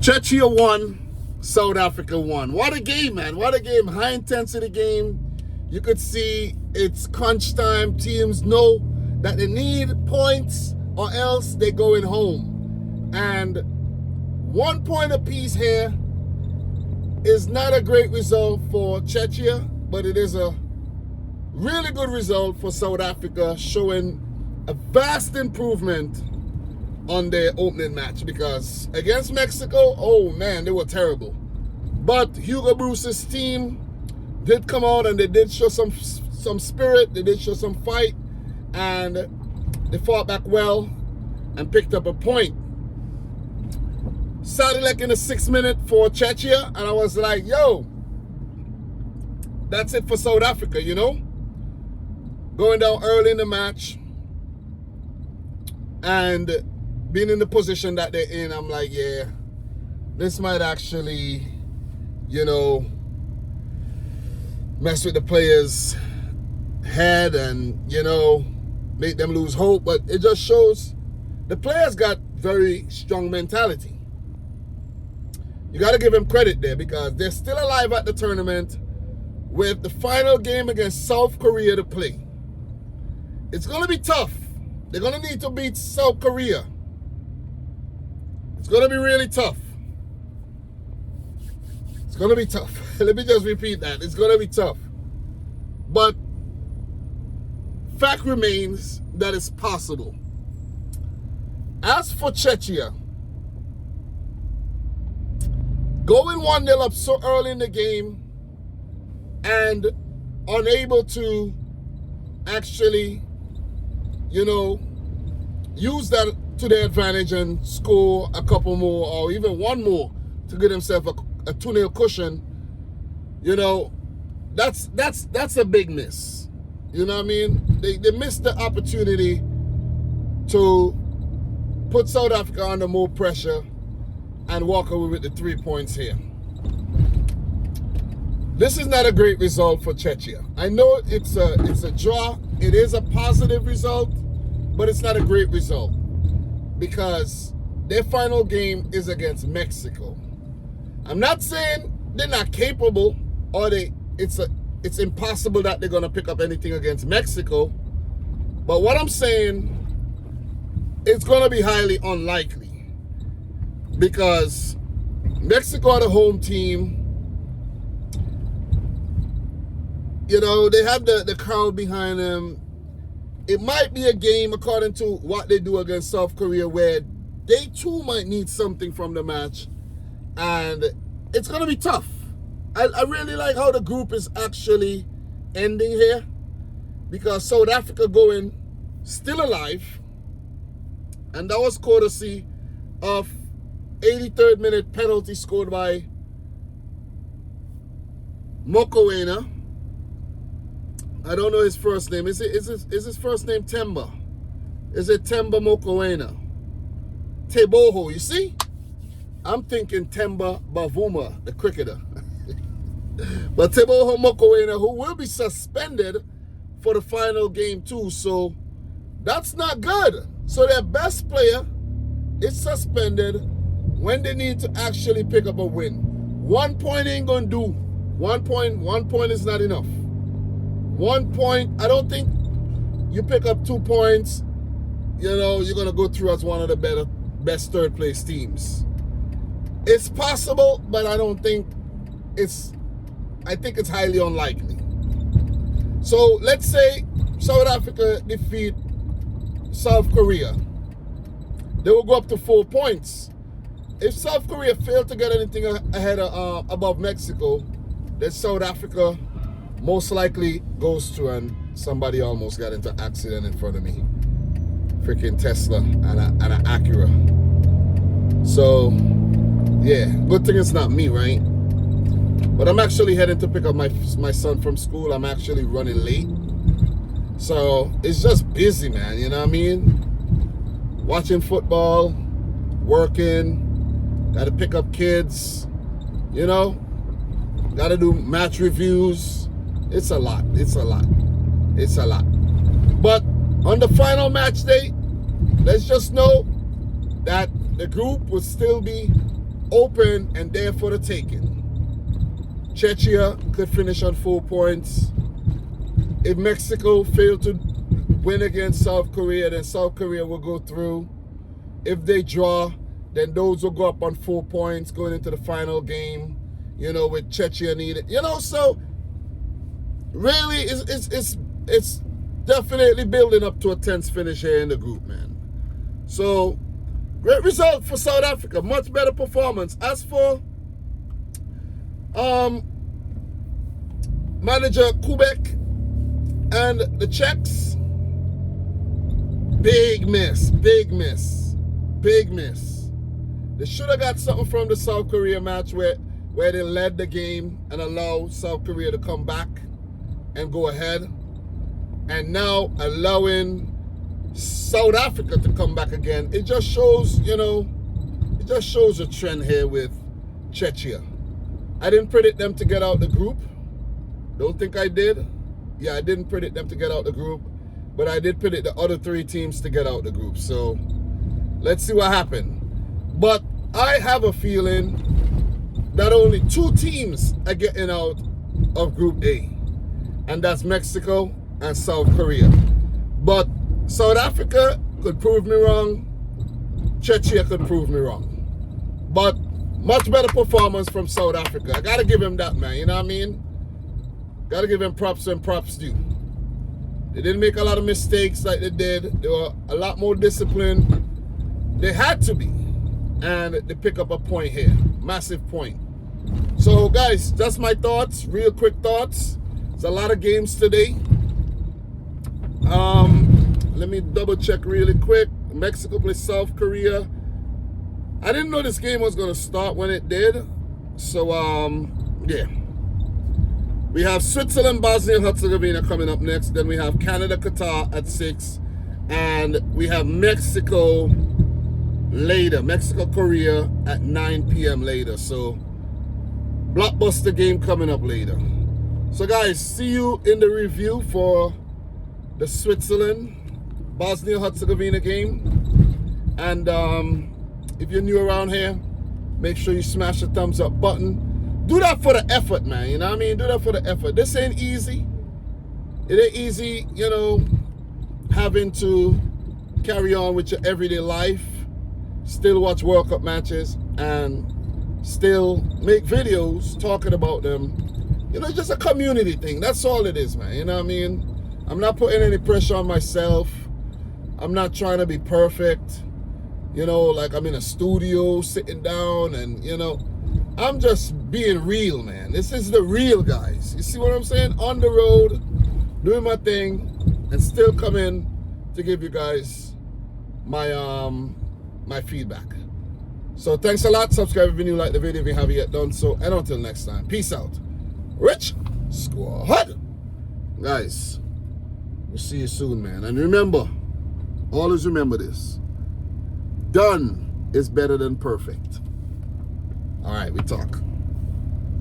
Czechia won, South Africa won. What a game, man. What a game. High intensity game. You could see it's crunch time. Teams know that they need points or else they're going home. And 1 point apiece here is not a great result for Czechia, but it is a really good result for South Africa, showing a vast improvement on their opening match, because against Mexico, oh man, they were terrible. But Hugo Bruce's team did come out and they did show some spirit, they did show some fight, and they fought back well and picked up a point. Sadílek in the 6th minute for Czechia, and I was like, yo, that's it for South Africa, you know? Going down early in the match and being in the position that they're in, I'm like, yeah, this might actually, you know, mess with the players' head and, you know, make them lose hope. But it just shows the players got very strong mentality. You got to give them credit there, because they're still alive at the tournament with the final game against South Korea to play. It's going to be tough. They're going to need to beat South Korea. It's going to be really tough. It's going to be tough. Let me just repeat that. It's going to be tough. But fact remains that it's possible. As for Czechia, going 1-0 up so early in the game and unable to actually, you know, use that to their advantage and score a couple more or even one more to give themselves a 2-0 cushion, you know, that's a big miss. You know what I mean? They missed the opportunity to put South Africa under more pressure and walk away with the 3 points here. This is not a great result for Czechia. I know it's a draw. It is a positive result, but it's not a great result, because their final game is against Mexico. I'm not saying they're not capable or it's impossible that they're going to pick up anything against Mexico, but what I'm saying, it's going to be highly unlikely, because Mexico are the home team. You know, they have the crowd behind them. It might be a game, according to what they do against South Korea, where they too might need something from the match. And it's going to be tough. I really like how the group is actually ending here, because South Africa going still alive. And that was courtesy of 83rd minute penalty scored by Mokoena. I don't know his first name. Is his first name Temba? Is it Temba Mokoena? Teboho, you see? I'm thinking Temba Bavuma, the cricketer. But Teboho Mokoena, who will be suspended for the final game too. So that's not good. So their best player is suspended when they need to actually pick up a win. 1 point ain't gonna do. 1 point is not enough. 1 point, I don't think you pick up 2 points, you know, you're going to go through as one of the best third place teams. It's possible, but I think it's highly unlikely. So let's say South Africa defeat South Korea. They will go up to 4 points. If South Korea fail to get anything ahead of above Mexico, then South Africa most likely goes through, and somebody almost got into an accident in front of me. Freaking Tesla and an Acura. So, yeah, good thing it's not me, right? But I'm actually heading to pick up my son from school. I'm actually running late. So, it's just busy, man, you know what I mean? Watching football, working, got to pick up kids, you know? Got to do match reviews. It's a lot. It's a lot. It's a lot. But on the final match day, let's just know that the group will still be open and there for the taking. Czechia could finish on 4 points. If Mexico failed to win against South Korea, then South Korea will go through. If they draw, then those will go up on 4 points going into the final game, you know, with Czechia needed. You know, so really it's definitely building up to a tense finish here in the group, man. So, great result for South Africa. Much better performance. As for manager Kubek and the Czechs, big miss. They should have got something from the South Korea match where they led the game and allowed South Korea to come back and go ahead. And now allowing South Africa to come back again. It just shows, you know, it just shows a trend here with Czechia. I didn't predict them to get out the group. Don't think I did. Yeah, I didn't predict them to get out the group, but I did predict the other 3 teams to get out the group. So let's see what happened. But I have a feeling that only 2 teams are getting out of Group A, and that's Mexico and South Korea. But South Africa could prove me wrong. Czechia could prove me wrong. But much better performance from South Africa. I gotta give him that, man. You know what I mean? Gotta give him props and props due. They didn't make a lot of mistakes like they did. They were a lot more disciplined. They had to be. And they pick up a point here. Massive point. So, guys, that's my thoughts. Real quick thoughts. There's a lot of games today. Let me double check really quick. Mexico plays South Korea. I didn't know this game was going to start when it did. So, yeah. We have Switzerland, Bosnia, Herzegovina coming up next. Then we have Canada, Qatar at 6. And we have Mexico later. Mexico, Korea at 9 p.m. later. So, blockbuster game coming up later. So, guys, see you in the review for the Switzerland, Bosnia, Herzegovina game. And if you're new around here, make sure you smash the thumbs up button. Do that for the effort, man. You know what I mean? Do that for the effort. This ain't easy. It ain't easy, you know, having to carry on with your everyday life, still watch World Cup matches, and still make videos talking about them. You know, it's just a community thing. That's all it is, man. You know what I mean? I'm not putting any pressure on myself. I'm not trying to be perfect. You know, like I'm in a studio sitting down and, you know, I'm just being real, man. This is the real guys. You see what I'm saying? On the road, doing my thing, and still coming to give you guys my my feedback. So thanks a lot. Subscribe if you're new, like the video if you haven't yet done so. And until next time, peace out. Rich Squad. Guys, we'll see you soon, man. And remember, always remember this. Done is better than perfect. All right, we talk.